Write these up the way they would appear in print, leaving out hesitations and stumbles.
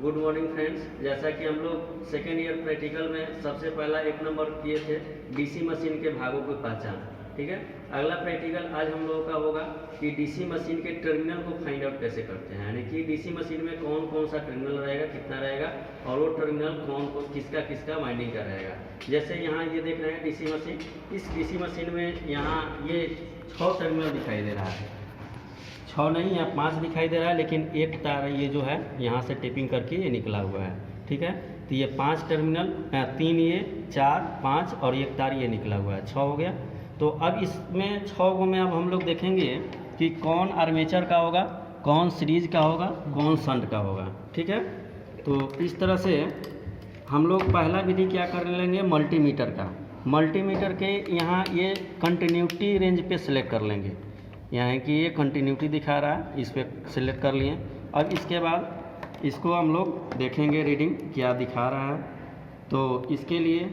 Good morning friends. जैसा कि हम लोग सेकेंड ईयर प्रैक्टिकल में सबसे पहला 1 नंबर किए थे डीसी मशीन के भागों की पहचान, ठीक है। अगला प्रैक्टिकल आज हम लोगों का होगा कि डीसी मशीन के टर्मिनल को फाइंड आउट कैसे करते हैं, यानी कि डीसी मशीन में कौन कौन सा टर्मिनल रहेगा, कितना रहेगा, और वो टर्मिनल कौन किसका किसका वाइंडिंग का रहेगा। जैसे यहाँ ये देख रहे हैं डीसी मशीन, इस डीसी मशीन में यहाँ ये 6 टर्मिनल दिखाई दे रहा है, 6 नहीं या 5 दिखाई दे रहा है, लेकिन एक तार ये जो है यहाँ से टेपिंग करके ये निकला हुआ है, ठीक है। तो ये 5 टर्मिनल, 3 ये, 4, 5 और एक तार ये निकला हुआ है, 6 हो गया। तो अब इसमें 6 गो में अब हम लोग देखेंगे कि कौन आर्मेचर का होगा, कौन सीरीज का होगा, कौन शंट का होगा, ठीक है। तो इस तरह से हम लोग पहला विधि क्या कर लेंगे, मल्टीमीटर का। मल्टीमीटर के यहाँ ये कंटिन्यूटी रेंज पे सिलेक्ट कर लेंगे, यानी कि ये कंटिन्यूटी दिखा रहा है, इस पर सिलेक्ट कर लिए। अब इसके बाद इसको हम लोग देखेंगे रीडिंग क्या दिखा रहा है। तो इसके लिए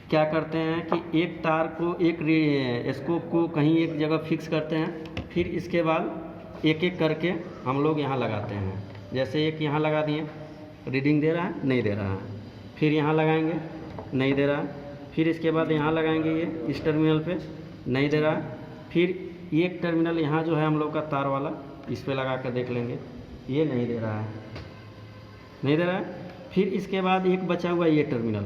क्या करते हैं कि एक तार को, एक स्कोप को कहीं एक जगह फिक्स करते हैं, फिर इसके बाद एक एक करके हम लोग यहाँ लगाते हैं। जैसे एक यहाँ लगा दिए, रीडिंग दे रहा है, नहीं दे रहा है, फिर यहाँ लगाएंगे, नहीं दे रहा है, फिर इसके बाद यहाँ लगाएंगे ये इस टर्मिनल पे, नहीं दे रहा है, फिर एक टर्मिनल यहाँ जो है हम लोग का तार वाला, इस पे लगा कर देख लेंगे, ये नहीं दे रहा है, नहीं दे रहा है। फिर इसके बाद एक बचा हुआ ये टर्मिनल,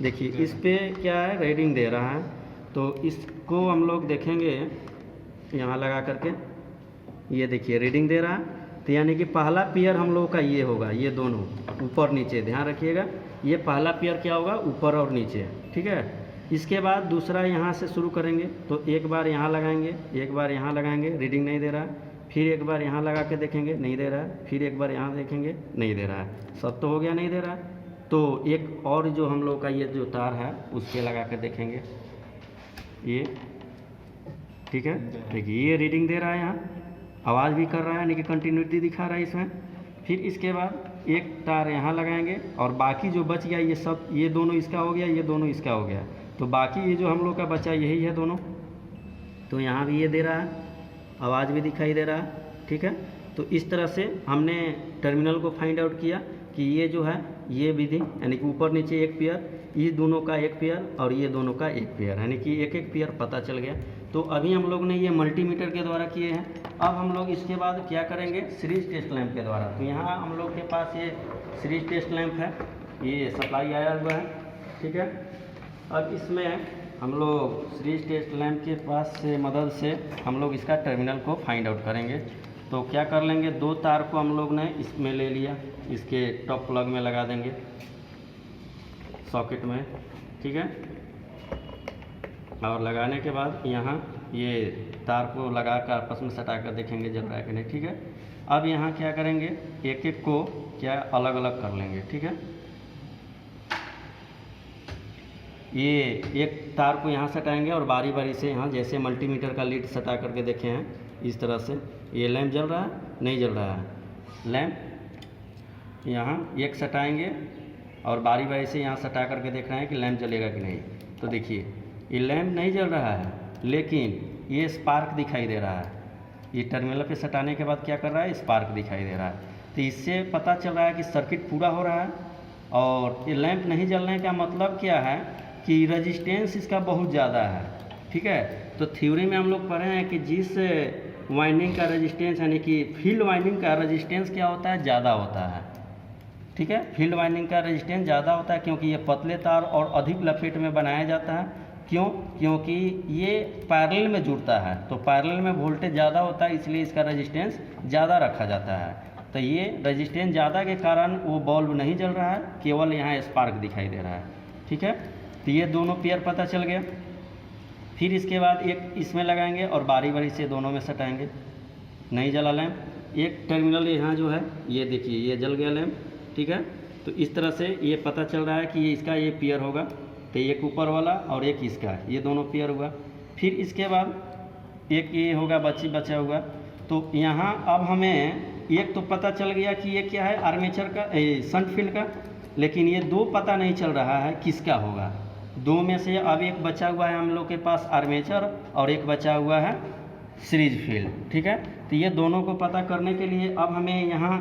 देखिए इस पे क्या है, रीडिंग दे रहा है। तो इसको हम लोग देखेंगे यहाँ लगा करके, ये देखिए रीडिंग दे रहा है। तो यानी कि पहला पेयर हम लोग का ये होगा, ये दोनों ऊपर नीचे, ध्यान रखिएगा, ये पहला पेयर क्या होगा, ऊपर और नीचे, ठीक है। इसके बाद दूसरा यहाँ से शुरू करेंगे, तो एक बार यहाँ लगाएंगे, एक बार यहाँ लगाएंगे, रीडिंग नहीं दे रहा है, फिर एक बार यहाँ लगा के देखेंगे, नहीं दे रहा है, फिर एक बार यहाँ देखेंगे, नहीं दे रहा है, सब तो हो गया, नहीं दे रहा है। तो एक और जो हम लोग का ये जो तार है उस पर लगा कर देखेंगे, ये ठीक है, देखिए ये रीडिंग दे रहा है, यहाँ आवाज़ भी कर रहा है, यानी कि कंटिन्यूटी दिखा रहा है इसमें। फिर इसके बाद एक तार यहाँ लगाएंगे और बाकी जो बच गया ये सब, ये दोनों इसका हो गया, ये दोनों इसका हो गया, तो बाकी ये जो हम लोग का बचा यही है दोनों। तो यहाँ भी ये दे रहा है, आवाज़ भी दिखाई दे रहा है, ठीक है। तो इस तरह से हमने टर्मिनल को फाइंड आउट किया कि ये जो है ये विधि, यानी कि ऊपर नीचे एक पेयर, ये दोनों का एक पेयर और ये दोनों का एक पेयर, यानी कि एक एक पेयर पता चल गया। तो अभी हम लोग ने ये मल्टीमीटर के द्वारा किए हैं। अब हम लोग इसके बाद क्या करेंगे, सीरीज टेस्ट लैंप के द्वारा। तो यहाँ हम लोग के पास ये सीरीज टेस्ट लैंप है, ये सप्लाई आया हुआ है, ठीक है। अब इसमें हम लोग सीरीज टेस्ट लैंप के पास से मदद से हम लोग इसका टर्मिनल को फाइंड आउट करेंगे। तो क्या कर लेंगे, 2 तार को हम लोग ने इसमें ले लिया, इसके टॉप प्लग में लगा देंगे सॉकेट में, ठीक है। और लगाने के बाद यहाँ ये तार को लगा कर आपस में सटा कर देखेंगे जल रहा है कि नहीं, ठीक है। अब यहाँ क्या करेंगे, एक एक को क्या अलग अलग कर लेंगे, ठीक है। ये एक तार को यहाँ सटाएंगे और बारी बारी से यहाँ, जैसे मल्टीमीटर का लीड सटा करके देखे हैं, इस तरह से ये लैंप जल रहा है, नहीं जल रहा है, लैंप यहाँ एक सटाएंगे और बारी बारी से यहाँ सटा करके देख रहे हैं कि लैंप जलेगा कि नहीं। तो देखिए ये लैंप नहीं जल रहा है, लेकिन ये स्पार्क दिखाई दे रहा है। ये टर्मिनल पे सटाने के बाद क्या कर रहा है, स्पार्क दिखाई दे रहा है। तो इससे पता चल रहा है कि सर्किट पूरा हो रहा है। और ये लैंप नहीं जलने का मतलब क्या है कि रेजिस्टेंस इसका बहुत ज़्यादा है, ठीक है। तो थ्योरी में हम लोग पढ़े हैं कि जिस वाइंडिंग का रेजिस्टेंस, यानी कि फील्ड वाइंडिंग का रेजिस्टेंस क्या होता है, ज़्यादा होता है, ठीक है। फील्ड वाइंडिंग का रेजिस्टेंस ज़्यादा होता है क्योंकि ये पतले तार और अधिक लपेट में बनाया जाता है। क्यों, क्योंकि ये पैरेलल में जुड़ता है, तो पैरेलल में वोल्टेज ज़्यादा होता है, इसलिए इसका रेजिस्टेंस ज़्यादा रखा जाता है। तो ये रेजिस्टेंस ज़्यादा के कारण वो बल्ब नहीं जल रहा है, केवल यहाँ स्पार्क दिखाई दे रहा है, ठीक है। तो ये दोनों पेयर पता चल गया। फिर इसके बाद एक इसमें लगाएंगे और बारी बारी से दोनों में सटाएंगे, नहीं जला लैंप। एक टर्मिनल यहाँ जो है ये देखिए ये जल गया लैंप, ठीक है। तो इस तरह से ये पता चल रहा है कि ये इसका ये पेयर होगा, तो एक ऊपर वाला और एक इसका, ये दोनों पेयर हुआ। फिर इसके बाद एक ये होगा बचा हुआ। तो यहाँ अब हमें एक तो पता चल गया कि ये क्या है, आर्मेचर का, शंट फील्ड का, लेकिन ये 2 पता नहीं चल रहा है किसका होगा। 2 में से अब एक बचा हुआ है हम लोग के पास आर्मेचर और एक बचा हुआ है सीरीज फील्ड, ठीक है। तो ये दोनों को पता करने के लिए अब हमें यहाँ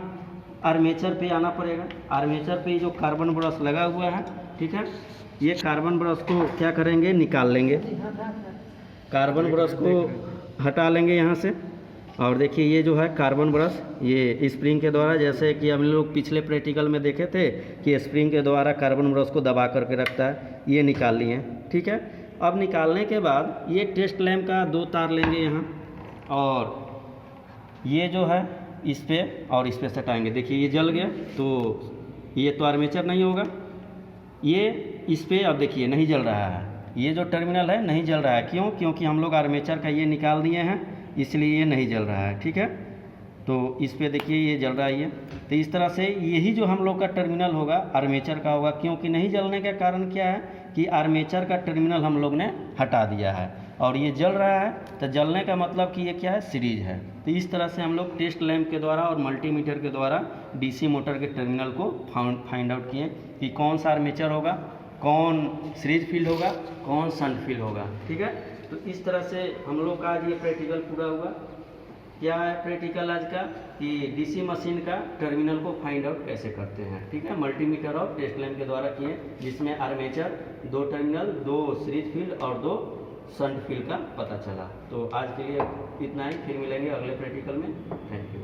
आर्मेचर पे आना पड़ेगा। आर्मेचर पे जो कार्बन ब्रश लगा हुआ है, ठीक है, ये कार्बन ब्रश को क्या करेंगे, निकाल लेंगे। कार्बन ब्रश को हटा लेंगे यहाँ से। और देखिए ये जो है कार्बन ब्रश, ये स्प्रिंग के द्वारा, जैसे कि हम लोग पिछले प्रैक्टिकल में देखे थे कि स्प्रिंग के द्वारा कार्बन ब्रश को दबा करके रखता है, ये निकाल लिए, ठीक है। अब निकालने के बाद ये टेस्ट लैंप का 2 तार लेंगे यहाँ, और ये जो है इस पे और इस पे सटाएंगे। देखिए ये जल गया, तो ये तो आर्मेचर नहीं होगा, ये इस पे अब देखिए नहीं जल रहा है, ये जो टर्मिनल है नहीं जल रहा है। क्यों? क्योंकि हम लोग आर्मेचर का ये निकाल दिए हैं, इसलिए ये नहीं जल रहा है, ठीक है। तो इस पे देखिए ये जल रहा है ये। तो इस तरह से यही जो हम लोग का टर्मिनल होगा आर्मेचर का होगा। क्योंकि नहीं जलने का कारण क्या है कि आर्मेचर का टर्मिनल हम लोग ने हटा दिया है और ये जल रहा है, तो जलने का मतलब कि ये क्या है, सीरीज है। तो इस तरह से हम लोग टेस्ट लैंप के द्वारा और मल्टीमीटर के द्वारा डीसी मोटर के टर्मिनल को फाइंड आउट किए कि कौन सा आर्मेचर होगा, कौन सीरीज फील्ड होगा, कौन शंट फील्ड होगा, ठीक है। तो इस तरह से हम लोग का आज ये प्रैक्टिकल पूरा हुआ। क्या है प्रैक्टिकल आज का कि डीसी मशीन का टर्मिनल को फाइंड आउट कैसे करते हैं, ठीक है। मल्टीमीटर और टेस्ट लैंप के द्वारा किए, जिसमें आर्मेचर, 2 टर्मिनल, 2 सीरीज फील्ड और 2 शंट फील्ड का पता चला। तो आज के लिए इतना ही, फिर मिलेंगे अगले प्रैक्टिकल में। Thank you.